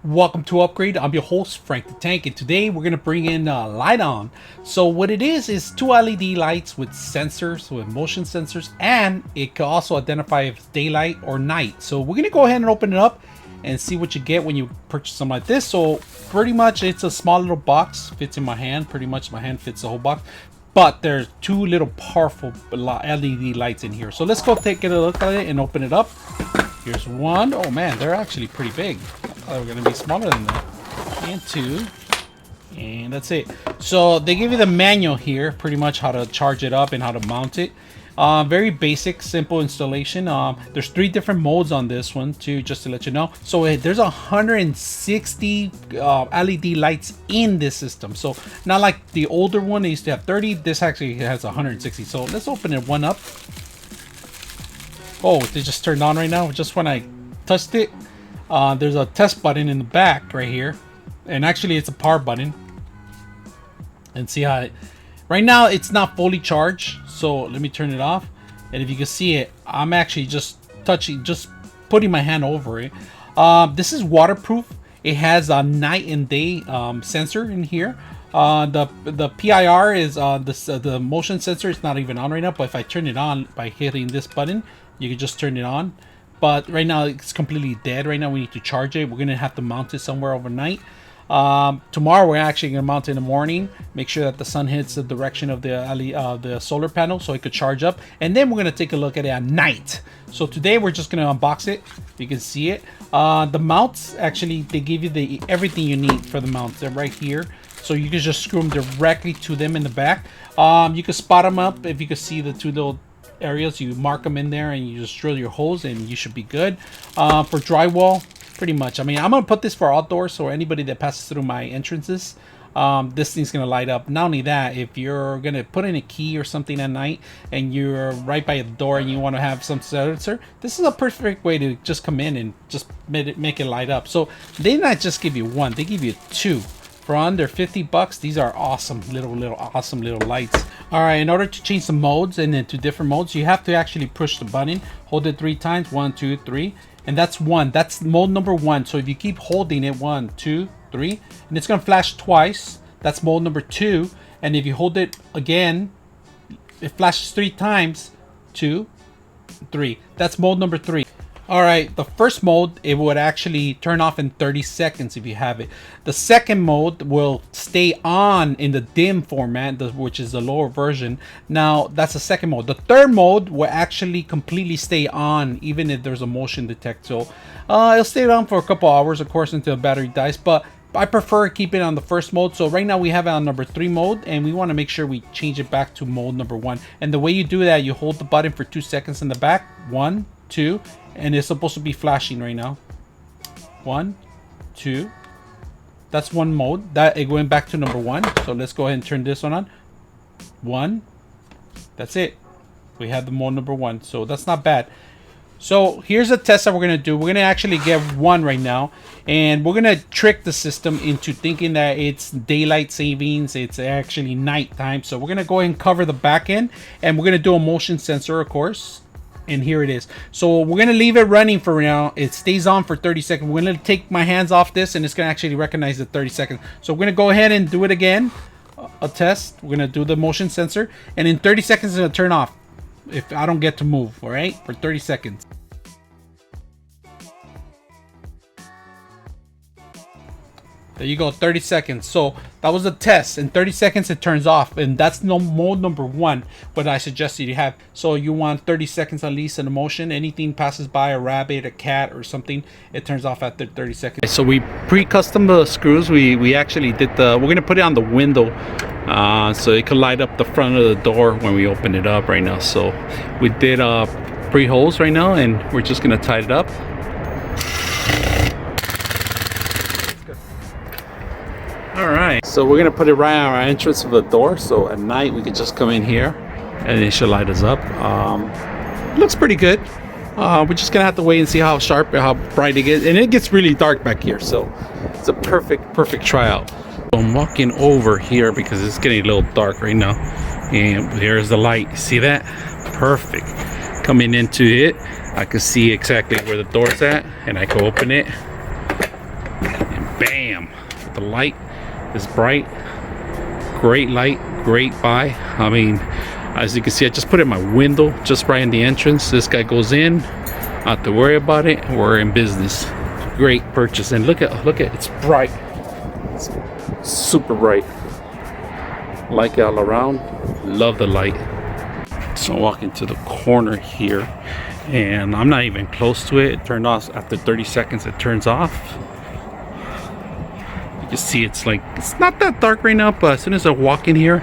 Welcome to Upgrade. I'm your host, Frank the Tank, and today we're going to bring in LITOM. So what it is two LED lights with sensors, with motion sensors, and it can also identify if it's daylight or night. So we're going to go ahead and open it up and see what you get when you purchase something like this. So pretty much it's a small little box, fits in my hand. Pretty much my hand fits the whole box. But there's two little powerful LED lights in here. So let's go take a look at it and open it up. Here's one. Oh man, they're actually pretty big. I thought they were going to be smaller than that. And two. And that's it. So they give you the manual here, pretty much how to charge it up and how to mount it. Very basic, simple installation. There's 3 different modes on this one too, just to let you know. So there's 160 LED lights in this system. So not like the older one, they used to have 30. This actually has 160. So let's open it one up. Oh, they just turned on right now. Just when I touched it, there's a test button in the back right here, and actually it's a power button. And see how right now it's not fully charged, so let me turn it off. And if you can see it, I'm actually just putting my hand over it. This is waterproof. It has a night and day sensor in here. The PIR is the motion sensor. It's not even on right now, but if I turn it on by hitting this button, you can just turn it on. But right now it's completely dead. Right now we need to charge it. We're gonna have to mount it somewhere overnight. Tomorrow we're actually gonna mount it in the morning. Make sure that the sun hits the direction of the solar panel so it could charge up. And then we're gonna take a look at it at night. So today we're just gonna unbox it. You can see it. The mounts, actually they give you everything you need for the mounts. They're right here. So you can just screw them directly to them in the back. You can spot them up. If you can see the 2 little areas, you mark them in there and you just drill your holes and you should be good. For drywall, pretty much, I mean, I'm gonna put this for outdoors, so anybody that passes through my entrances, this thing's gonna light up. Not only that, if you're gonna put in a key or something at night and you're right by the door and you want to have some sensor, this is a perfect way to just come in and just make it light up. So they not just give you one, they give you 2. For under 50 bucks, these are awesome little lights. All right, in order to change the modes and into different modes, you have to actually push the button, hold it 3 times, 1, 2, 3, and that's 1. That's mode number 1. So if you keep holding it, 1, 2, 3, and it's gonna flash twice, that's mode number 2. And if you hold it again, it flashes 3 times, 2, 3. That's mode number 3. All right, the first mode, it would actually turn off in 30 seconds if you have it. The second mode will stay on in the dim format, which is the lower version. Now, that's the second mode. The third mode will actually completely stay on, even if there's a motion detect. So it'll stay on for a couple hours, of course, until the battery dies. But I prefer keeping it on the first mode. So right now we have it on number 3 mode, and we want to make sure we change it back to mode number 1. And the way you do that, you hold the button for 2 seconds in the back. 1, 2, and it's supposed to be flashing right now. 1, 2. That's one mode. That it went back to number 1. So let's go ahead and turn this one on. 1. That's it. We have the mode number 1. So that's not bad. So here's a test that we're gonna do. We're gonna actually get 1 right now, and we're gonna trick the system into thinking that it's daylight savings. It's actually nighttime. So we're gonna go ahead and cover the back end, and we're gonna do a motion sensor, of course. And here it is. So we're gonna leave it running for now. It stays on for 30 seconds. We're gonna take my hands off this, and it's gonna actually recognize the 30 seconds. So we're gonna go ahead and do it again. A test. We're gonna do the motion sensor, and in 30 seconds it's gonna turn off if I don't get to move. All right, for 30 seconds. There you go, 30 seconds. So that was a test. In 30 seconds it turns off, and that's no mode number 1, what I suggested you have. So you want 30 seconds at least in the motion. Anything passes by, a rabbit, a cat or something, it turns off after 30 seconds. So we pre-custom the screws. We actually did we're gonna put it on the window so it can light up the front of the door when we open it up right now. So we did pre-holes right now, and we're just gonna tie it up. Alright, so we're gonna put it right on our entrance of the door, so at night we can just come in here and it should light us up. It looks pretty good. We're just gonna have to wait and see how sharp or how bright it gets, and it gets really dark back here, so it's a perfect tryout. So I'm walking over here because it's getting a little dark right now, and there's the light. See that? Perfect. Coming into it, I can see exactly where the door's at, and I can open it Bam! The light is bright. Great light, great buy. I mean, as you can see, I just put it in my window, just right in the entrance. This guy goes in, not have to worry about it. We're in business. Great purchase. And look at it's bright. It's super bright. Light all around. Love the light. So walk into the corner here, and I'm not even close to it. It turned off after 30 seconds. It turns off. You can see it's like, it's not that dark right now, but as soon as I walk in here,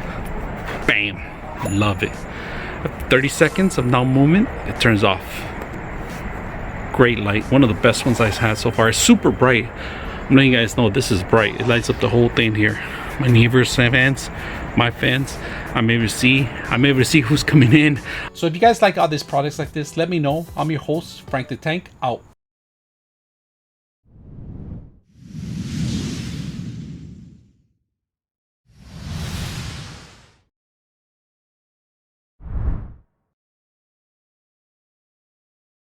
bam, love it. After 30 seconds of no movement, it turns off. Great light, one of the best ones I've had so far. It's super bright. I'm letting you guys know this is bright. It lights up the whole thing here. My neighbors' fans, my fans, I'm able to see who's coming in. So if you guys like all these products like this, let me know. I'm your host, Frank the Tank, out.